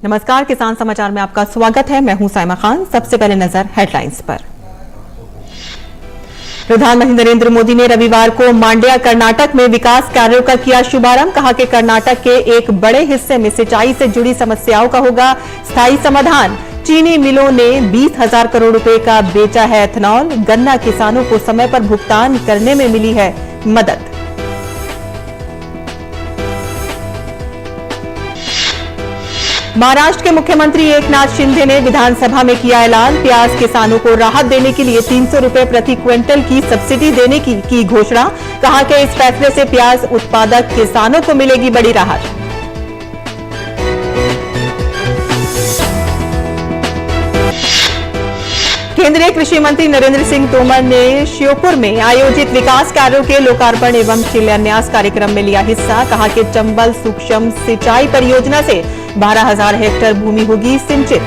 नमस्कार, किसान समाचार में आपका स्वागत है। मैं हूं साइमा खान। सबसे पहले नजर हेडलाइंस पर। प्रधानमंत्री नरेंद्र मोदी ने रविवार को मांड्या कर्नाटक में विकास कार्यों का किया शुभारंभ। कहा कि कर्नाटक के एक बड़े हिस्से में सिंचाई से जुड़ी समस्याओं का होगा स्थायी समाधान। चीनी मिलों ने 20,000 करोड़ रुपए का बेचा है एथेनॉल। गन्ना किसानों को समय पर भुगतान करने में मिली है मदद। महाराष्ट्र के मुख्यमंत्री एकनाथ शिंदे ने विधानसभा में किया ऐलान। प्याज किसानों को राहत देने के लिए 300 रुपए प्रति क्विंटल की सब्सिडी देने की घोषणा। कहा कि इस फैसले से प्याज उत्पादक किसानों को मिलेगी बड़ी राहत। केंद्रीय कृषि मंत्री नरेंद्र सिंह तोमर ने श्योपुर में आयोजित विकास कार्यों के लोकार्पण एवं शिलान्यास कार्यक्रम में लिया हिस्सा। कहा कि चंबल सूक्ष्म सिंचाई परियोजना से 12,000 हेक्टेयर भूमि होगी सिंचित।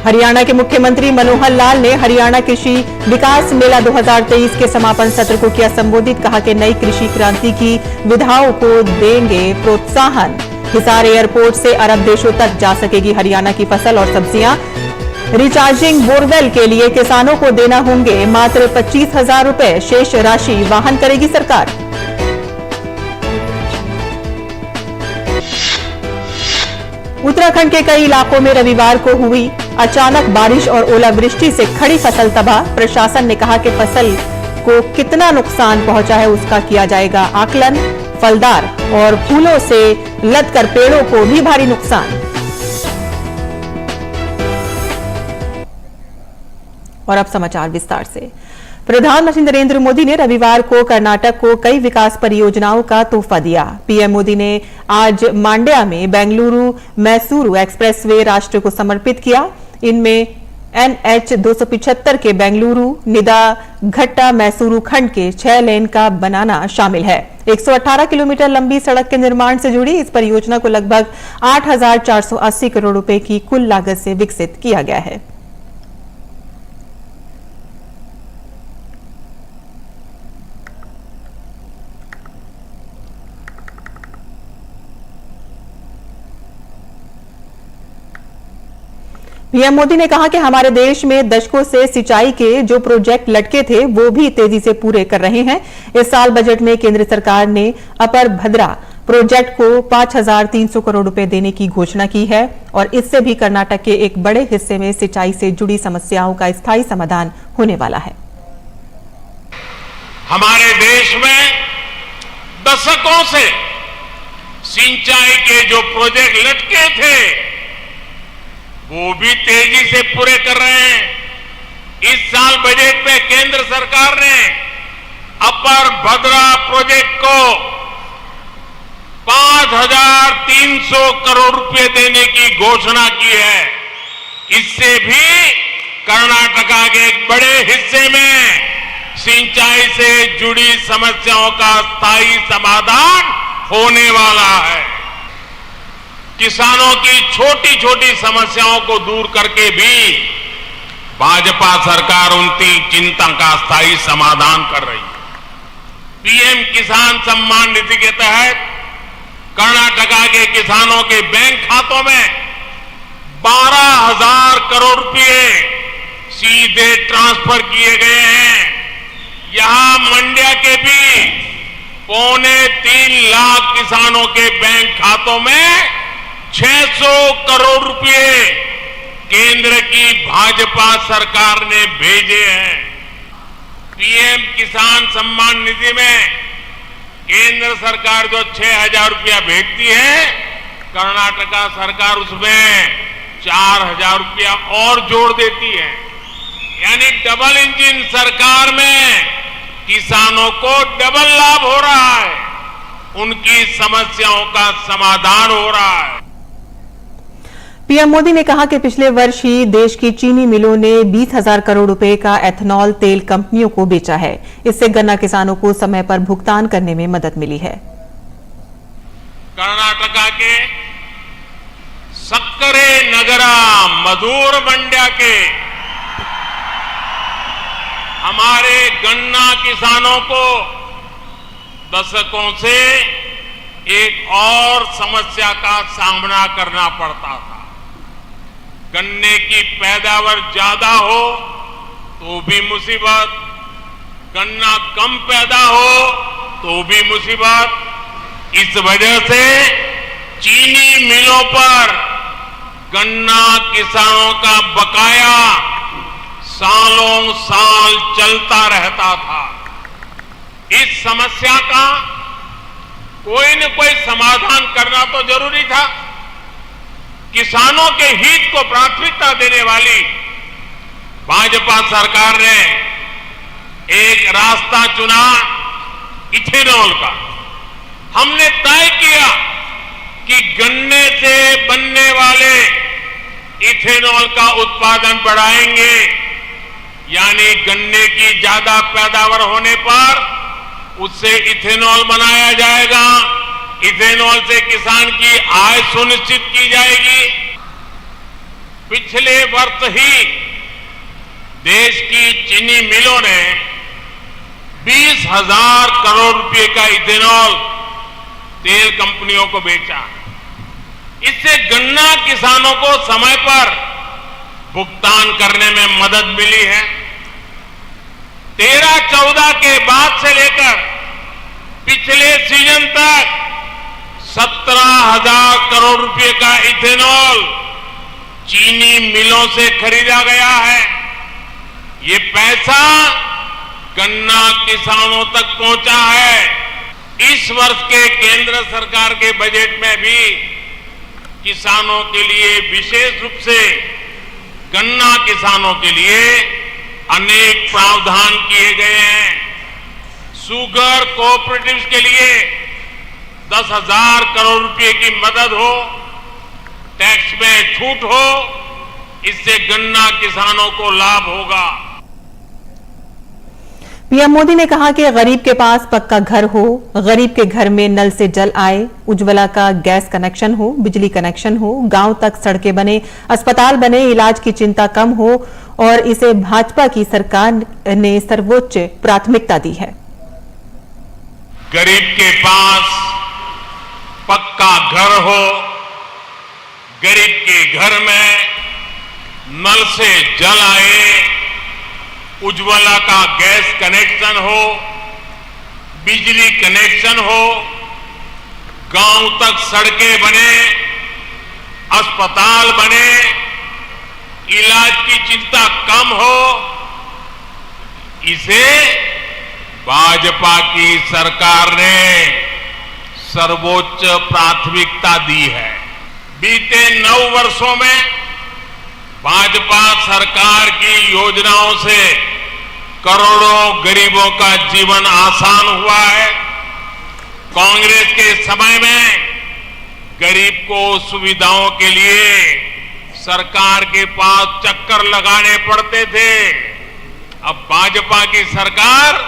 हरियाणा के मुख्यमंत्री मनोहर लाल ने हरियाणा कृषि विकास मेला 2023 के समापन सत्र को किया संबोधित। कहा कि नई कृषि क्रांति की विधाओं को देंगे प्रोत्साहन। हिसार एयरपोर्ट से अरब देशों तक जा सकेगी हरियाणा की फसल और सब्जियां। रिचार्जिंग बोरवेल के लिए किसानों को देना होंगे मात्र 25,000 रुपए। शेष राशि वहन करेगी सरकार। उत्तराखंड के कई इलाकों में रविवार को हुई अचानक बारिश और ओलावृष्टि से खड़ी फसल तबाह। प्रशासन ने कहा कि फसल को कितना नुकसान पहुंचा है उसका किया जाएगा आकलन। फलदार और फूलों से लदकर पेड़ों को भी भारी नुकसान। और अब समाचार विस्तार से। प्रधानमंत्री नरेंद्र मोदी ने रविवार को कर्नाटक को कई विकास परियोजनाओं का तोहफा दिया। पीएम मोदी ने आज मांड्या में बेंगलुरु मैसूरू एक्सप्रेसवे राष्ट्र को समर्पित किया। इनमें NH 275 के बेंगलुरु निदा घट्टा मैसूरू खंड के 6 लेन का बनाना शामिल है। 118 किलोमीटर लंबी सड़क के निर्माण से जुड़ी इस परियोजना को लगभग 8,480 करोड़ रुपए की कुल लागत से विकसित किया गया है। पीएम मोदी ने कहा कि हमारे देश में दशकों से सिंचाई के जो प्रोजेक्ट लटके थे वो भी तेजी से पूरे कर रहे हैं। इस साल बजट में केंद्र सरकार ने अपर भद्रा प्रोजेक्ट को 5,300 करोड़ रुपए देने की घोषणा की है और इससे भी कर्नाटक के एक बड़े हिस्से में सिंचाई से जुड़ी समस्याओं का स्थायी समाधान होने वाला है। हमारे देश में दशकों से सिंचाई के जो प्रोजेक्ट लटके थे वो भी तेजी से पूरे कर रहे हैं। इस साल बजट में केंद्र सरकार ने अपर भद्रा प्रोजेक्ट को 5,300 करोड़ रुपए देने की घोषणा की है। इससे भी कर्नाटका के एक बड़े हिस्से में सिंचाई से जुड़ी समस्याओं का स्थायी समाधान होने वाला है। किसानों की छोटी छोटी समस्याओं को दूर करके भी भाजपा सरकार उनकी चिंता का स्थायी समाधान कर रही है। पीएम किसान सम्मान निधि के तहत कर्नाटका के किसानों के बैंक खातों में 12,000 करोड़ रुपए सीधे ट्रांसफर किए गए हैं। यहां मंड्या के भी 2.25 लाख किसानों के बैंक खातों में 600 करोड़ रुपए केंद्र की भाजपा सरकार ने भेजे हैं। पीएम किसान सम्मान निधि में केंद्र सरकार जो 6,000 रुपया भेजती है, कर्नाटका सरकार उसमें 4,000 रुपया और जोड़ देती है। यानी डबल इंजन सरकार में किसानों को डबल लाभ हो रहा है, उनकी समस्याओं का समाधान हो रहा है। पीएम मोदी ने कहा कि पिछले वर्ष ही देश की चीनी मिलों ने 20,000 करोड़ रुपए का एथेनॉल तेल कंपनियों को बेचा है। इससे गन्ना किसानों को समय पर भुगतान करने में मदद मिली है। कर्नाटका के सक्करे नगरा मधुर मंड्या के हमारे गन्ना किसानों को दशकों से एक और समस्या का सामना करना पड़ता था। गन्ने की पैदावार ज्यादा हो तो भी मुसीबत, गन्ना कम पैदा हो तो भी मुसीबत। इस वजह से चीनी मिलों पर गन्ना किसानों का बकाया सालों साल चलता रहता था। इस समस्या का कोई न कोई समाधान करना तो जरूरी था। किसानों के हित को प्राथमिकता देने वाली भाजपा सरकार ने एक रास्ता चुना, इथेनॉल का। हमने तय किया कि गन्ने से बनने वाले इथेनॉल का उत्पादन बढ़ाएंगे, यानी गन्ने की ज्यादा पैदावार होने पर उससे इथेनॉल बनाया जाएगा। इथेनॉल से किसान की आय सुनिश्चित की जाएगी। पिछले वर्ष ही देश की चीनी मिलों ने 20,000 करोड़ रुपए का इथेनॉल तेल कंपनियों को बेचा। इससे गन्ना किसानों को समय पर भुगतान करने में मदद मिली है। 13-14 के बाद से लेकर पिछले सीजन तक 17,000 करोड़ रुपए का इथेनॉल चीनी मिलों से खरीदा गया है। ये पैसा गन्ना किसानों तक पहुंचा है। इस वर्ष के केंद्र सरकार के बजट में भी किसानों के लिए, विशेष रूप से गन्ना किसानों के लिए अनेक प्रावधान किए गए हैं। शुगर कोऑपरेटिव्स के लिए 10,000 करोड़ रुपए की मदद हो, टैक्स में छूट हो, इससे गन्ना किसानों को लाभ होगा। पीएम मोदी ने कहा कि गरीब के पास पक्का घर हो, गरीब के घर में नल से जल आए, उज्ज्वला का गैस कनेक्शन हो, बिजली कनेक्शन हो, गांव तक सड़कें बने, अस्पताल बने, इलाज की चिंता कम हो, और इसे भाजपा की सरकार ने सर्वोच्च प्राथमिकता दी है। गरीब के पास पक्का घर हो, गरीब के घर में नल से जल आए, उज्ज्वला का गैस कनेक्शन हो, बिजली कनेक्शन हो, गांव तक सड़कें बने, अस्पताल बने, इलाज की चिंता कम हो, इसे भाजपा की सरकार ने सर्वोच्च प्राथमिकता दी है। बीते 9 वर्षों में भाजपा सरकार की योजनाओं से करोड़ों गरीबों का जीवन आसान हुआ है। कांग्रेस के समय में गरीब को सुविधाओं के लिए सरकार के पास चक्कर लगाने पड़ते थे। अब भाजपा की सरकार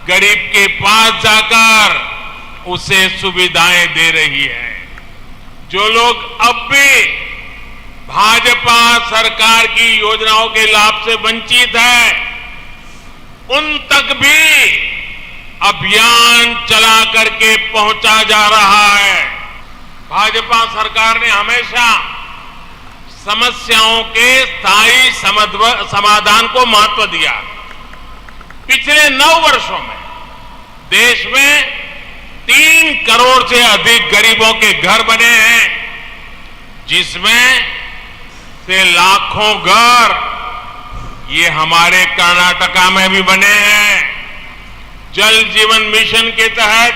गरीब के पास जाकर उसे सुविधाएं दे रही है। जो लोग अब भी भाजपा सरकार की योजनाओं के लाभ से वंचित है, उन तक भी अभियान चला करके पहुंचा जा रहा है। भाजपा सरकार ने हमेशा समस्याओं के स्थायी समाधान को महत्व दिया। पिछले 9 वर्षों में देश में 3 करोड़ से अधिक गरीबों के घर बने हैं, जिसमें से लाखों घर ये हमारे कर्नाटका में भी बने हैं। जल जीवन मिशन के तहत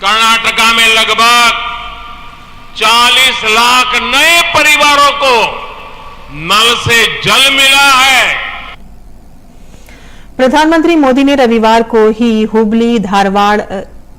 कर्नाटका में लगभग 40 लाख नए परिवारों को नल से जल मिला है। प्रधानमंत्री मोदी ने रविवार को ही हुबली धारवाड़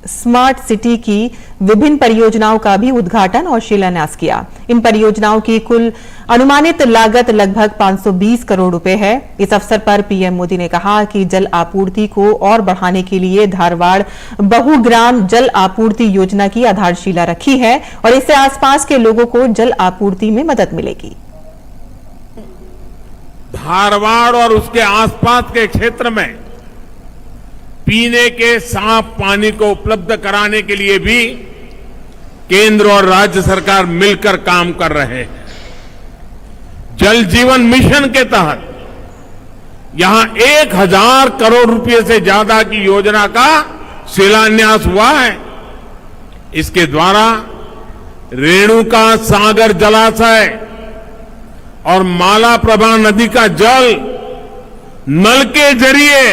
स्मार्ट सिटी की विभिन्न परियोजनाओं का भी उद्घाटन और शिलान्यास किया। इन परियोजनाओं की कुल अनुमानित लागत लगभग 520 करोड़ रुपए है। इस अवसर पर पीएम मोदी ने कहा कि जल आपूर्ति को और बढ़ाने के लिए धारवाड़ बहुग्राम जल आपूर्ति योजना की आधारशिला रखी है और इससे आसपास के लोगों को जल आपूर्ति में मदद मिलेगी। धारवाड़ और उसके आसपास के क्षेत्र में पीने के साफ पानी को उपलब्ध कराने के लिए भी केंद्र और राज्य सरकार मिलकर काम कर रहे हैं। जल जीवन मिशन के तहत यहां 1000 करोड़ रुपए से ज्यादा की योजना का शिलान्यास हुआ है। इसके द्वारा रेणुका सागर जलाशय और मालाप्रभा नदी का जल नल के जरिए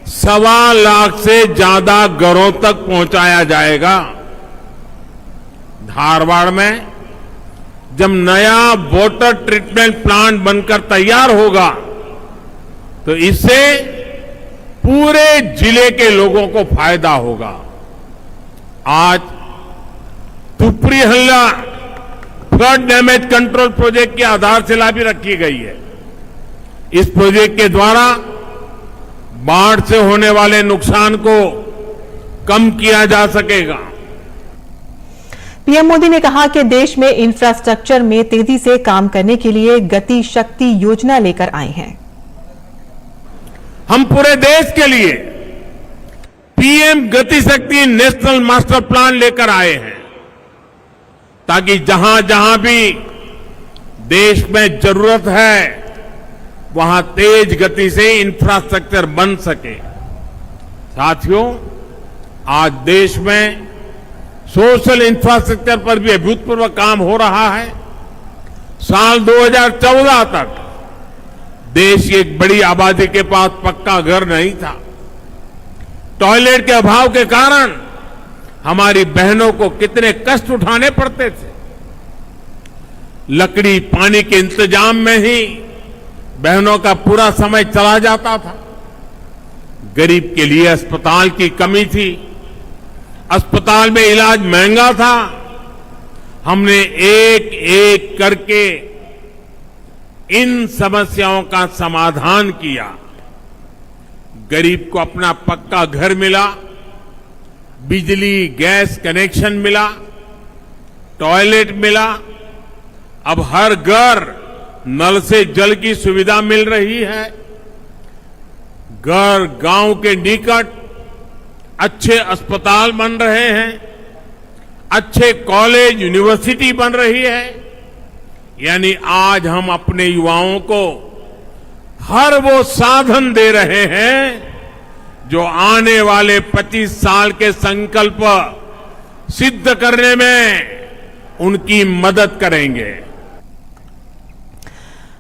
1.25 लाख से ज्यादा घरों तक पहुंचाया जाएगा। धारवाड़ में जब नया वाटर ट्रीटमेंट प्लांट बनकर तैयार होगा तो इससे पूरे जिले के लोगों को फायदा होगा। आज तुपरी हल्ला फ्लड डैमेज कंट्रोल प्रोजेक्ट की आधारशिला भी रखी गई है। इस प्रोजेक्ट के द्वारा बाढ़ से होने वाले नुकसान को कम किया जा सकेगा। पीएम मोदी ने कहा कि देश में इंफ्रास्ट्रक्चर में तेजी से काम करने के लिए गति शक्ति योजना लेकर आए हैं। हम पूरे देश के लिए पीएम गति शक्ति नेशनल मास्टर प्लान लेकर आए हैं ताकि जहां जहां भी देश में जरूरत है वहां तेज गति से इंफ्रास्ट्रक्चर बन सके। साथियों, आज देश में सोशल इंफ्रास्ट्रक्चर पर भी अभूतपूर्व काम हो रहा है। साल 2014 तक देश की एक बड़ी आबादी के पास पक्का घर नहीं था। टॉयलेट के अभाव के कारण हमारी बहनों को कितने कष्ट उठाने पड़ते थे। लकड़ी पानी के इंतजाम में ही बहनों का पूरा समय चला जाता था। गरीब के लिए अस्पताल की कमी थी, अस्पताल में इलाज महंगा था। हमने एक एक करके इन समस्याओं का समाधान किया। गरीब को अपना पक्का घर मिला, बिजली गैस कनेक्शन मिला, टॉयलेट मिला। अब हर घर नल से जल की सुविधा मिल रही है। घर गांव के निकट अच्छे अस्पताल बन रहे हैं, अच्छे कॉलेज यूनिवर्सिटी बन रही है। यानी आज हम अपने युवाओं को हर वो साधन दे रहे हैं जो आने वाले 25 साल के संकल्प सिद्ध करने में उनकी मदद करेंगे।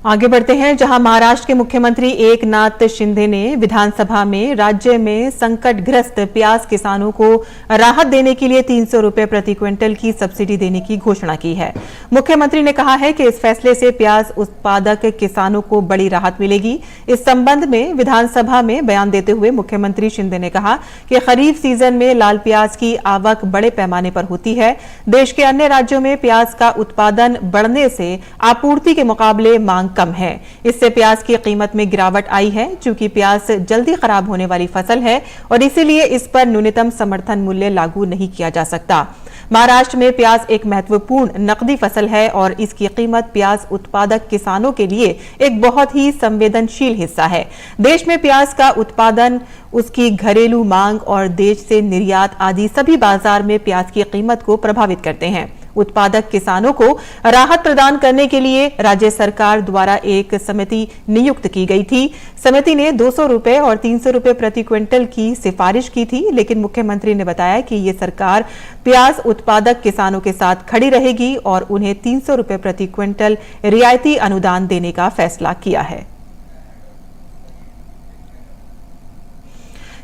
आगे बढ़ते हैं, जहां महाराष्ट्र के मुख्यमंत्री एकनाथ शिंदे ने विधानसभा में राज्य में संकटग्रस्त प्याज किसानों को राहत देने के लिए 300 रुपए प्रति क्विंटल की सब्सिडी देने की घोषणा की है। मुख्यमंत्री ने कहा है कि इस फैसले से प्याज उत्पादक किसानों को बड़ी राहत मिलेगी। इस संबंध में विधानसभा में बयान देते हुए मुख्यमंत्री शिंदे ने कहा कि खरीफ सीजन में लाल प्याज की आवक बड़े पैमाने पर होती है। देश के अन्य राज्यों में प्याज का उत्पादन बढ़ने से आपूर्ति के मुकाबले मांग कम है। इससे प्याज की कीमत में गिरावट आई है। चूंकि प्याज जल्दी खराब होने वाली फसल है और इसीलिए इस पर न्यूनतम समर्थन मूल्य लागू नहीं किया जा सकता। महाराष्ट्र में प्याज एक महत्वपूर्ण नकदी फसल है और इसकी कीमत प्याज उत्पादक किसानों के लिए एक बहुत ही संवेदनशील हिस्सा है। देश में प्याज का उत्पादन, उसकी घरेलू मांग और देश से निर्यात आदि सभी बाजार में प्याज की कीमत को प्रभावित करते हैं। उत्पादक किसानों को राहत प्रदान करने के लिए राज्य सरकार द्वारा एक समिति नियुक्त की गई थी। समिति ने 200 रुपए और 300 रुपए प्रति क्विंटल की सिफारिश की थी, लेकिन मुख्यमंत्री ने बताया कि ये सरकार प्याज उत्पादक किसानों के साथ खड़ी रहेगी और उन्हें 300 रुपए प्रति क्विंटल रियायती अनुदान देने का फैसला किया है।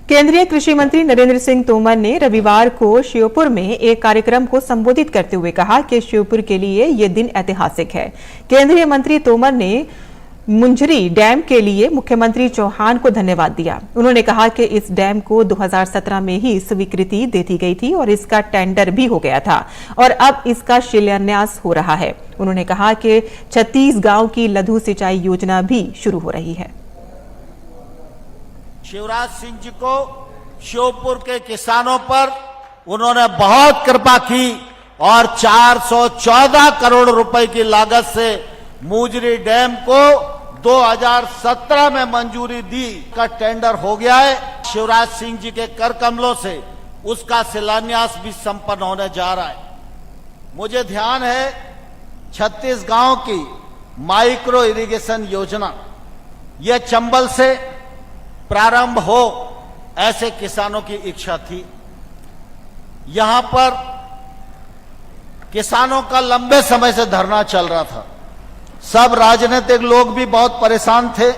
केंद्रीय कृषि मंत्री नरेंद्र सिंह तोमर ने रविवार को श्योपुर में एक कार्यक्रम को संबोधित करते हुए कहा कि श्योपुर के लिए यह दिन ऐतिहासिक है। केंद्रीय मंत्री तोमर ने मुंझरी डैम के लिए मुख्यमंत्री चौहान को धन्यवाद दिया। उन्होंने कहा कि इस डैम को 2017 में ही स्वीकृति दे दी गई थी और इसका टेंडर भी हो गया था और अब इसका शिलान्यास हो रहा है। उन्होंने कहा कि 36 गांव की लघु सिंचाई योजना भी शुरू हो रही है। शिवराज सिंह जी को श्योपुर के किसानों पर उन्होंने बहुत कृपा की और 414 करोड़ रुपए की लागत से मुंझरी डैम को 2017 में मंजूरी दी का टेंडर हो गया है। शिवराज सिंह जी के कर कमलों से उसका शिलान्यास भी संपन्न होने जा रहा है। मुझे ध्यान है 36 गांव की माइक्रो इरिगेशन योजना, यह चंबल से प्रारंभ हो ऐसे किसानों की इच्छा थी। यहां पर किसानों का लंबे समय से धरना चल रहा था। सब राजनीतिक लोग भी बहुत परेशान थे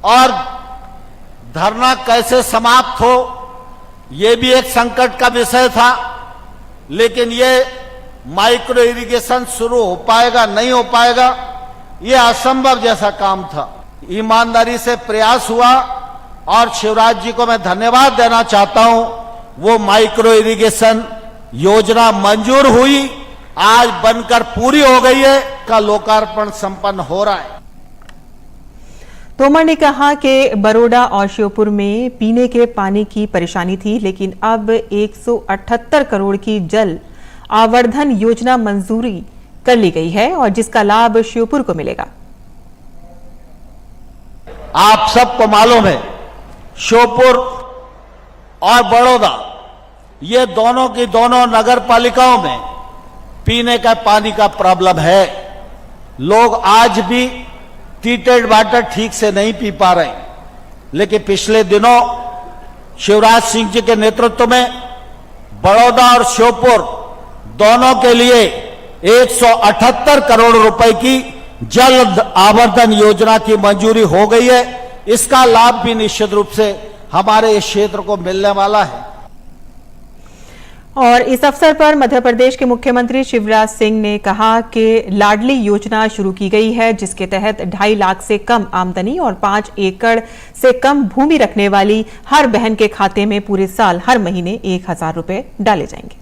और धरना कैसे समाप्त हो यह भी एक संकट का विषय था। लेकिन यह माइक्रो इरिगेशन शुरू हो पाएगा नहीं हो पाएगा, यह असंभव जैसा काम था। ईमानदारी से प्रयास हुआ और शिवराज जी को मैं धन्यवाद देना चाहता हूं। वो माइक्रो इरिगेशन योजना मंजूर हुई, आज बनकर पूरी हो गई है, का लोकार्पण संपन्न हो रहा है। तोमर ने कहा कि बरोडा और श्योपुर में पीने के पानी की परेशानी थी, लेकिन अब 178 करोड़ की जल आवर्धन योजना मंजूरी कर ली गई है और जिसका लाभ श्योपुर को मिलेगा। आप सबको मालूम है श्योपुर और बड़ौदा, ये दोनों की दोनों नगर पालिकाओं में पीने का पानी का प्रॉब्लम है। लोग आज भी ट्रीटेड वाटर ठीक से नहीं पी पा रहे। लेकिन पिछले दिनों शिवराज सिंह जी के नेतृत्व में बड़ौदा और श्योपुर दोनों के लिए 178 करोड़ रुपए की जल आवर्धन योजना की मंजूरी हो गई है। इसका लाभ भी निश्चित रूप से हमारे इस क्षेत्र को मिलने वाला है। और इस अवसर पर मध्य प्रदेश के मुख्यमंत्री शिवराज सिंह ने कहा कि लाडली योजना शुरू की गई है, जिसके तहत 2.5 लाख से कम आमदनी और 5 एकड़ से कम भूमि रखने वाली हर बहन के खाते में पूरे साल हर महीने 1000 रुपए डाले जाएंगे।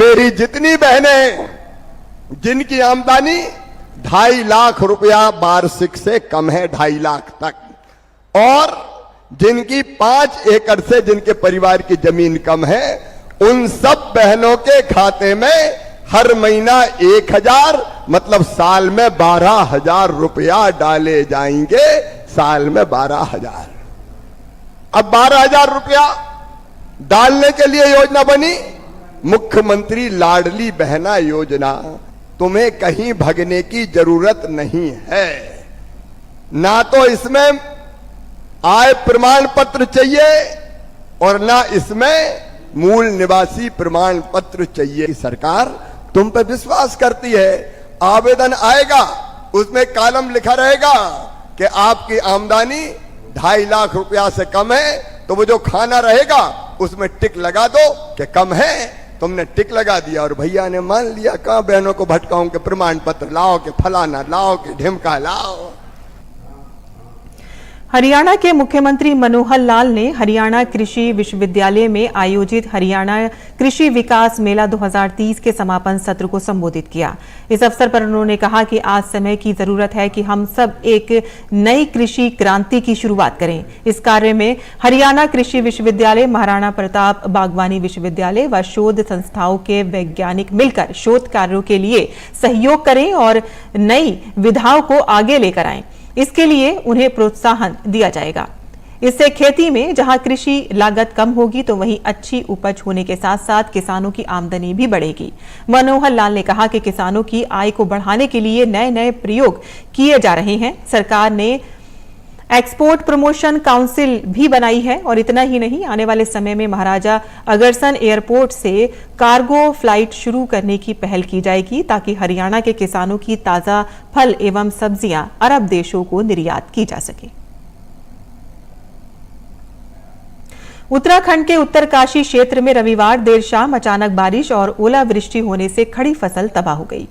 मेरी जितनी बहनें जिनकी आमदनी 2.5 लाख रुपया वार्षिक से कम है, 2.5 लाख तक, और जिनकी 5 एकड़ से जिनके परिवार की जमीन कम है, उन सब बहनों के खाते में हर महीना 1000 मतलब साल में 12,000 रुपया डाले जाएंगे। साल में 12,000। अब 12,000 रुपया डालने के लिए योजना बनी मुख्यमंत्री लाडली बहना योजना। तुम्हें कहीं भगने की जरूरत नहीं है। ना तो इसमें आय प्रमाण पत्र चाहिए और ना इसमें मूल निवासी प्रमाण पत्र चाहिए। सरकार तुम पे विश्वास करती है। आवेदन आएगा, उसमें कॉलम लिखा रहेगा कि आपकी आमदनी 2.5 लाख रुपया से कम है, तो वो जो खाना रहेगा उसमें टिक लगा दो कि कम है। तुमने टिक लगा दिया और भैया ने मान लिया। कहां बहनों को भटकाऊं के प्रमाण पत्र लाओ, के फलाना लाओ, के ढिमका लाओ। हरियाणा के मुख्यमंत्री मनोहर लाल ने हरियाणा कृषि विश्वविद्यालय में आयोजित हरियाणा कृषि विकास मेला 2030 के समापन सत्र को संबोधित किया। इस अवसर पर उन्होंने कहा कि आज समय की जरूरत है कि हम सब एक नई कृषि क्रांति की शुरुआत करें। इस कार्य में हरियाणा कृषि विश्वविद्यालय, महाराणा प्रताप बागवानी विश्वविद्यालय व शोध संस्थाओं के वैज्ञानिक मिलकर शोध कार्यों के लिए सहयोग करें और नई विधाओं को आगे लेकर आएं। इसके लिए उन्हें प्रोत्साहन दिया जाएगा। इससे खेती में जहां कृषि लागत कम होगी तो वहीं अच्छी उपज होने के साथ साथ किसानों की आमदनी भी बढ़ेगी। मनोहर लाल ने कहा कि किसानों की आय को बढ़ाने के लिए नए नए प्रयोग किए जा रहे हैं। सरकार ने एक्सपोर्ट प्रमोशन काउंसिल भी बनाई है और इतना ही नहीं, आने वाले समय में महाराजा अग्रसन एयरपोर्ट से कार्गो फ्लाइट शुरू करने की पहल की जाएगी ताकि हरियाणा के किसानों की ताजा फल एवं सब्जियां अरब देशों को निर्यात की जा सके। उत्तराखंड के उत्तरकाशी क्षेत्र में रविवार देर शाम अचानक बारिश और ओलावृष्टि होने से खड़ी फसल तबाह हो गई।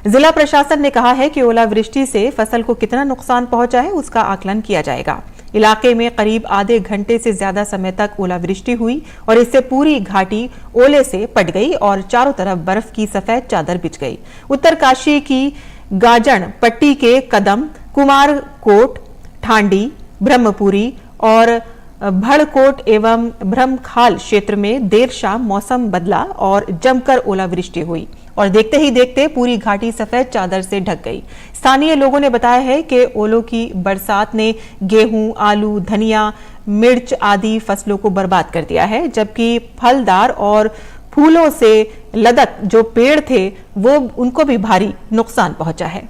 जिला प्रशासन ने कहा है कि ओलावृष्टि से फसल को कितना नुकसान पहुंचा है उसका आकलन किया जाएगा। इलाके में करीब आधे घंटे से ज्यादा समय तक ओलावृष्टि हुई और इससे पूरी घाटी ओले से पट गई और चारों तरफ बर्फ की सफेद चादर बिछ गई। उत्तरकाशी की गाजन पट्टी के कदम, कुमारकोट, ठांडी, ब्रह्मपुरी और भड़कोट एवं ब्रह्मखाल क्षेत्र में देर शाम मौसम बदला और जमकर ओलावृष्टि हुई और देखते ही देखते पूरी घाटी सफेद चादर से ढक गई। स्थानीय लोगों ने बताया है कि ओलों की बरसात ने गेहूं, आलू, धनिया, मिर्च आदि फसलों को बर्बाद कर दिया है, जबकि फलदार और फूलों से लदक जो पेड़ थे वो उनको भी भारी नुकसान पहुंचा है।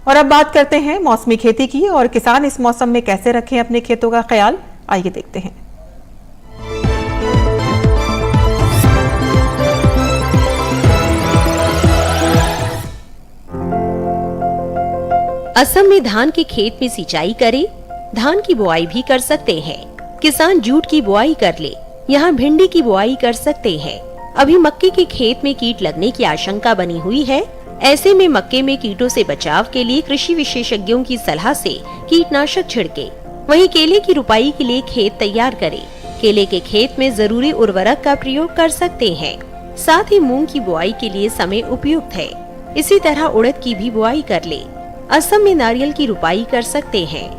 और अब बात करते हैं मौसमी खेती की और किसान इस मौसम में कैसे रखें अपने खेतों का ख्याल, आइए देखते हैं। असम में धान के खेत में सिंचाई करें, धान की बुआई भी कर सकते हैं। किसान जूट की बुआई कर ले, यहाँ भिंडी की बुआई कर सकते हैं। अभी मक्के के खेत में कीट लगने की आशंका बनी हुई है। ऐसे में मक्के में कीटों से बचाव के लिए कृषि विशेषज्ञों की सलाह से कीटनाशक छिड़के। वहीं केले की रुपाई के लिए खेत तैयार करें। केले के खेत में जरूरी उर्वरक का प्रयोग कर सकते हैं। साथ ही मूंग की बुआई के लिए समय उपयुक्त है। इसी तरह उड़द की भी बुआई कर ले। असम में नारियल की रुपाई कर सकते हैं।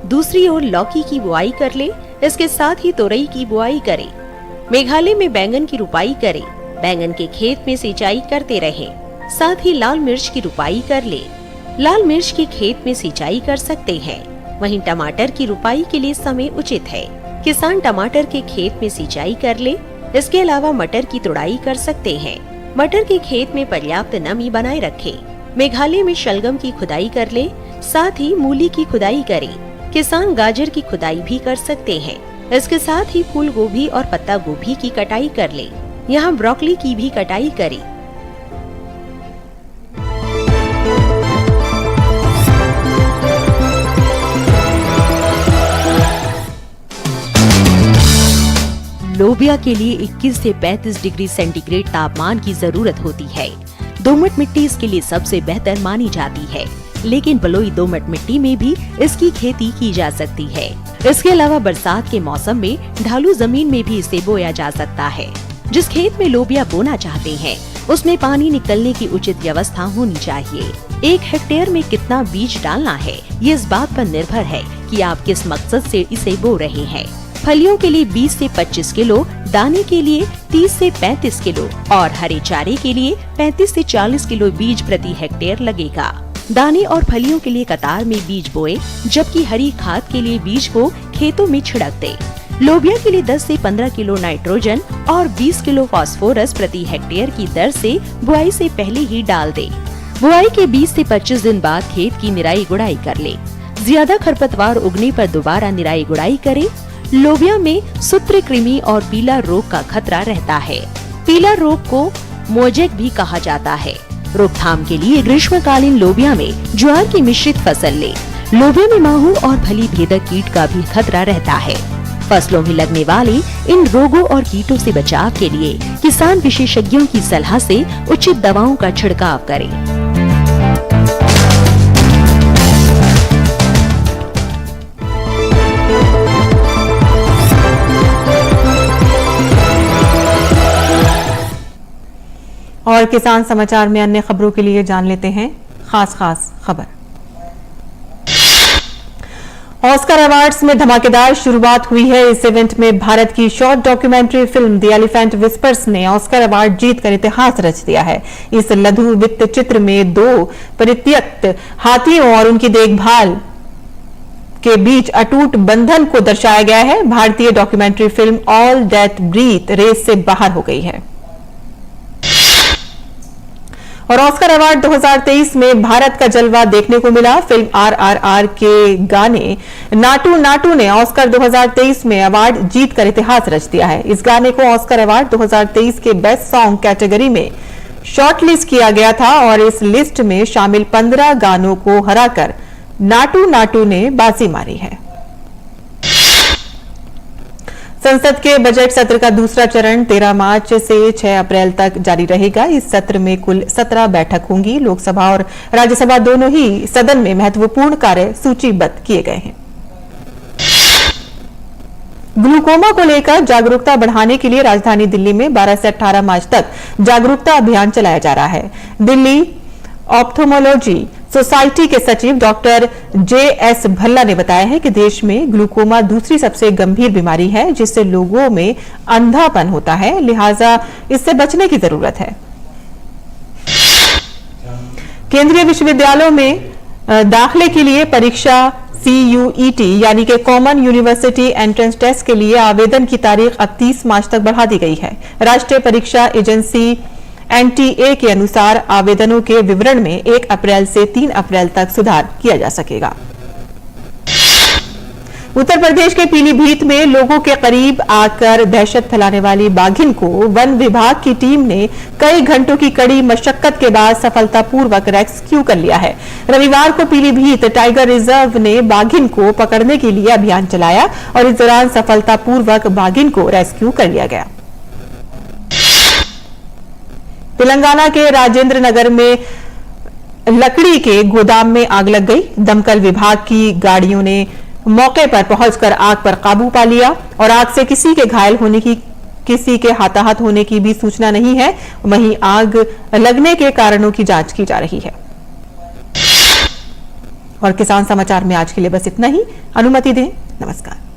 दूसरी ओर लौकी की बुआई कर ले, इसके साथ ही तोरई की बुआई करें। मेघालय में बैंगन की रुपाई करें। बैंगन के खेत में सिंचाई करते रहें। साथ ही लाल मिर्च की रुपाई कर ले। लाल मिर्च के खेत में सिंचाई कर सकते हैं। वहीं टमाटर की रुपाई के लिए समय उचित है। किसान टमाटर के खेत में सिंचाई कर ले। इसके अलावा मटर की तुड़ाई कर सकते हैं। मटर के खेत में पर्याप्त नमी बनाए रखें। मेघालय में शलगम की खुदाई कर ले। साथ ही मूली की खुदाई करें। किसान गाजर की खुदाई भी कर सकते हैं। इसके साथ ही फूल गोभी और पत्ता गोभी की कटाई कर ले। यहाँ ब्रोकली की भी कटाई करें। लोबिया के लिए 21 से 35 डिग्री सेंटीग्रेड तापमान की जरूरत होती है। दोमट मिट्टी इसके लिए सबसे बेहतर मानी जाती है, लेकिन बलुई दोमट मिट्टी में भी इसकी खेती की जा सकती है। इसके अलावा बरसात के मौसम में ढालू जमीन में भी इसे बोया जा सकता है। जिस खेत में लोबिया बोना चाहते हैं उसमें पानी निकलने की उचित व्यवस्था होनी चाहिए। 1 हेक्टेयर में कितना बीज डालना है ये इस बात पर निर्भर है कि आप किस मकसद से इसे बो रहे हैं। फलियों के लिए 20 से 25 किलो, दाने के लिए 30 से 35 किलो और हरे चारे के लिए 35 से 40 किलो बीज प्रति हेक्टेयर लगेगा। दाने और फलियों के लिए कतार में बीज बोए, जबकि हरी खाद के लिए बीज को खेतों में छिड़क दे। लोबिया के लिए 10 से 15 किलो नाइट्रोजन और 20 किलो फास्फोरस प्रति हेक्टेयर की दर से बुआई से पहले ही डाल दे। बुआई के 20 से 25 दिन बाद खेत की निराई गुड़ाई कर ले। ज्यादा खरपतवार उगने पर दोबारा निराई गुड़ाई करे। लोबिया में सूत्रकृमि और पीला रोग का खतरा रहता है। पीला रोग को मोजेक भी कहा जाता है। रोकथाम के लिए ग्रीष्मकालीन लोबिया में ज्वार की मिश्रित फसल ले। लोबिया में माहू और फली भेदक कीट का भी खतरा रहता है। फसलों में लगने वाले इन रोगों और कीटों से बचाव के लिए किसान विशेषज्ञों की सलाह से उचित दवाओं का छिड़काव करें। और किसान समाचार में अन्य खबरों के लिए जान लेते हैं खास खबर। ऑस्कर अवार्ड्स में धमाकेदार शुरुआत हुई है। इस इवेंट में भारत की short documentary film the elephant whispers ने ऑस्कर अवार्ड जीतकर इतिहास रच दिया है। इस लघु वित्त चित्र में 2 परित्यक्त हाथियों और उनकी देखभाल के बीच अटूट बंधन को दर्शाया गया है। भारतीय documentary film All That Breathes race से बाहर हो गई है। और ऑस्कर अवार्ड 2023 में भारत का जलवा देखने को मिला। फिल्म RRR के गाने नाटू नाटू ने ऑस्कर 2023 में अवार्ड जीतकर इतिहास रच दिया है। इस गाने को ऑस्कर अवार्ड 2023 के बेस्ट सॉन्ग कैटेगरी में शॉर्टलिस्ट किया गया था और इस लिस्ट में शामिल 15 गानों को हराकर नाटू नाटू ने बाजी मारी है। संसद के बजट सत्र का दूसरा चरण 13 मार्च से 6 अप्रैल तक जारी रहेगा। इस सत्र में कुल 17 बैठक होंगी। लोकसभा और राज्यसभा दोनों ही सदन में महत्वपूर्ण कार्य सूचीबद्ध किए गए हैं। ग्लूकोमा को लेकर जागरूकता बढ़ाने के लिए राजधानी दिल्ली में 12 से 18 मार्च तक जागरूकता अभियान चलाया जा रहा है। दिल्ली ऑप्थोमोलॉजी सोसाइटी के सचिव डॉक्टर JS भल्ला ने बताया है कि देश में ग्लूकोमा दूसरी सबसे गंभीर बीमारी है, जिससे लोगों में अंधापन होता है, लिहाजा इससे बचने की जरूरत है। केंद्रीय विश्वविद्यालयों में दाखिले के लिए परीक्षा CUET यानी कि कॉमन यूनिवर्सिटी एंट्रेंस टेस्ट के लिए आवेदन की तारीख अब 30 मार्च तक बढ़ा दी गई है। राष्ट्रीय परीक्षा एजेंसी NTA के अनुसार आवेदनों के विवरण में 1 अप्रैल से 3 अप्रैल तक सुधार किया जा सकेगा। उत्तर प्रदेश के पीलीभीत में लोगों के करीब आकर दहशत फैलाने वाली बाघिन को वन विभाग की टीम ने कई घंटों की कड़ी मशक्कत के बाद सफलतापूर्वक रेस्क्यू कर लिया है। रविवार को पीलीभीत टाइगर रिजर्व ने बाघिन को पकड़ने के लिए अभियान चलाया और इस दौरान सफलतापूर्वक बाघिन को रेस्क्यू कर लिया गया। तेलंगाना के राजेंद्र नगर में लकड़ी के गोदाम में आग लग गई। दमकल विभाग की गाड़ियों ने मौके पर पहुंचकर आग पर काबू पा लिया और आग से किसी के घायल होने की, किसी के हताहत होने की भी सूचना नहीं है। वहीं आग लगने के कारणों की जांच की जा रही है। और किसान समाचार में आज के लिए बस इतना ही। अनुमति दें। नमस्कार।